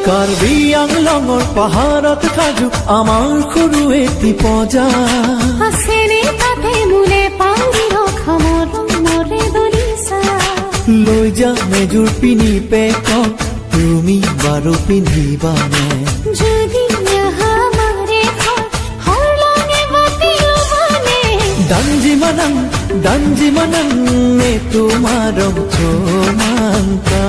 কাৰ্বি আংলঙৰ পাহাৰত সাজু আমাৰ সৰু এটি পজা আছেনে তাতে মোলে পাৰি ৰখা মৰম মৰে দলিচা লৈ যাম এযোৰ পিনি পেকক তুমি বাৰু পিন্ধিবানে যদি আমাৰে হৰলঙে বাতিও মানে ডাঞ্জি মানং নে তোমাৰ চমান্তা